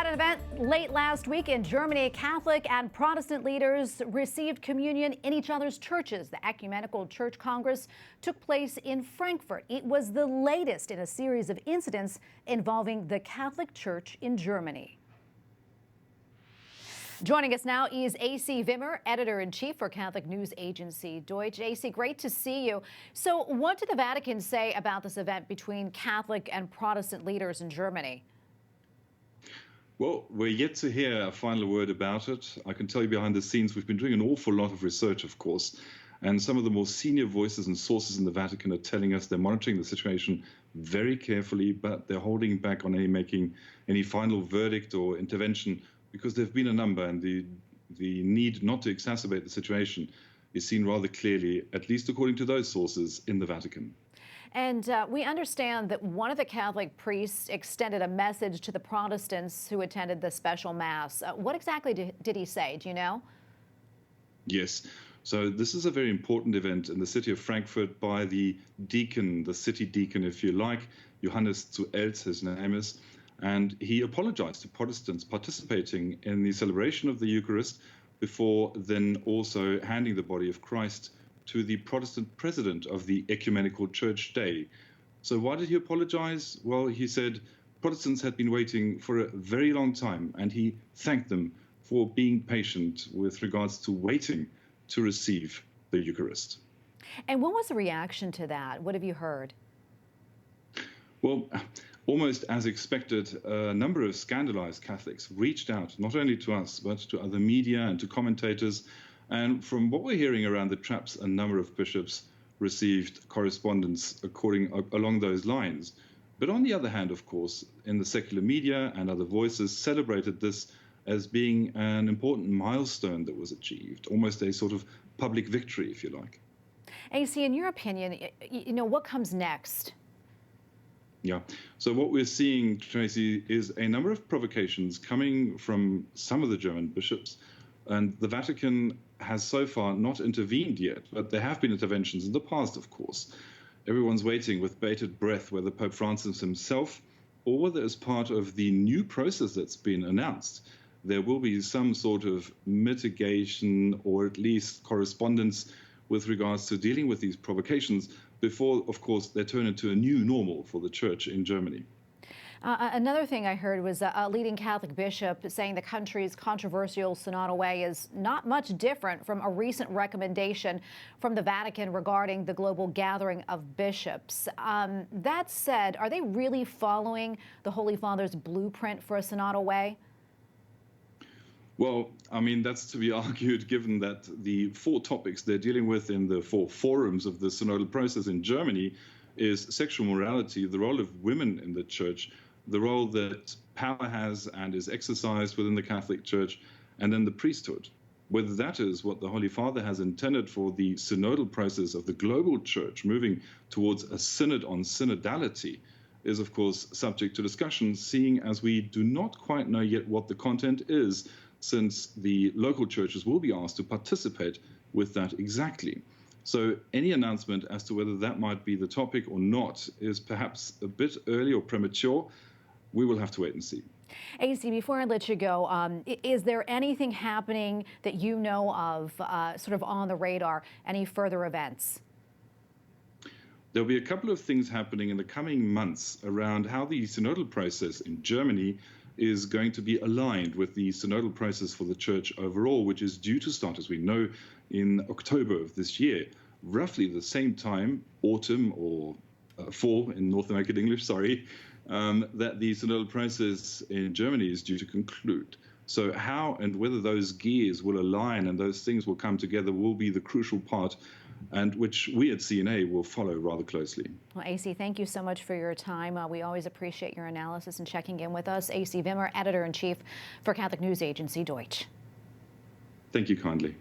At an event late last week in Germany, Catholic and Protestant leaders received communion in each other's churches. The Ecumenical Church Congress took place in Frankfurt. It was the latest in a series of incidents involving the Catholic Church in Germany. Joining us now is A.C. Wimmer, editor-in-chief for Catholic News Agency Deutsch. A.C., great to see you. So what did the Vatican say about this event between Catholic and Protestant leaders in Germany? Well, we're yet to hear a final word about it. I can tell you behind the scenes, we've been doing an awful lot of research, of course, and some of the more senior voices and sources in the Vatican are telling us they're monitoring the situation very carefully, but they're holding back on making any final verdict or intervention because there have been a number, and the need not to exacerbate the situation is seen rather clearly, at least according to those sources in the Vatican. And we understand that one of the Catholic priests extended a message to the Protestants who attended the special Mass. What exactly did he say? Do you know? Yes. So this is a very important event in the city of Frankfurt by the deacon, the city deacon, if you like, Johannes zu Els, his name is. And he apologized to Protestants participating in the celebration of the Eucharist before then also handing the body of Christ to the Protestant president of the Ecumenical Church Day. So why did he apologize? Well, he said Protestants had been waiting for a very long time, and he thanked them for being patient with regards to waiting to receive the Eucharist. And what was the reaction to that? What have you heard? Well, almost as expected, a number of scandalized Catholics reached out, not only to us, but to other media and to commentators. And from what we're hearing around the traps, a number of bishops received correspondence along those lines. But on the other hand, of course, in the secular media and other voices celebrated this as being an important milestone that was achieved, almost a sort of public victory, if you like. AC, in your opinion, what comes next? Yeah. So what we're seeing, Tracy, is a number of provocations coming from some of the German bishops. And the Vatican has so far not intervened yet, but there have been interventions in the past, of course. Everyone's waiting with bated breath whether Pope Francis himself or whether as part of the new process that's been announced, there will be some sort of mitigation or at least correspondence with regards to dealing with these provocations before, of course, they turn into a new normal for the Church in Germany. Another thing I heard was a leading Catholic bishop saying the country's controversial synodal way is not much different from a recent recommendation from the Vatican regarding the global gathering of bishops. That said, are they really following the Holy Father's blueprint for a synodal way? Well, I mean, that's to be argued given that the 4 topics they're dealing with in the 4 forums of the synodal process in Germany is sexual morality, the role of women in the Church, the role that power has and is exercised within the Catholic Church, and then the priesthood. Whether that is what the Holy Father has intended for the synodal process of the global Church, moving towards a synod on synodality, is of course subject to discussion, seeing as we do not quite know yet what the content is, since the local churches will be asked to participate with that exactly. So any announcement as to whether that might be the topic or not is perhaps a bit early or premature. We will have to wait and see. AC, before I let you go, is there anything happening that you know of sort of on the radar, any further events? There'll be a couple of things happening in the coming months around how the synodal process in Germany is going to be aligned with the synodal process for the Church overall, which is due to start, as we know, in October of this year, roughly the same time, autumn or fall in North American English, sorry, that the synodal process in Germany is due to conclude. So how and whether those gears will align and those things will come together will be the crucial part, and which we at CNA will follow rather closely. Well, AC, thank you so much for your time. We always appreciate your analysis and checking in with us. AC Wimmer, editor-in-chief for Catholic News Agency Deutsch. Thank you kindly.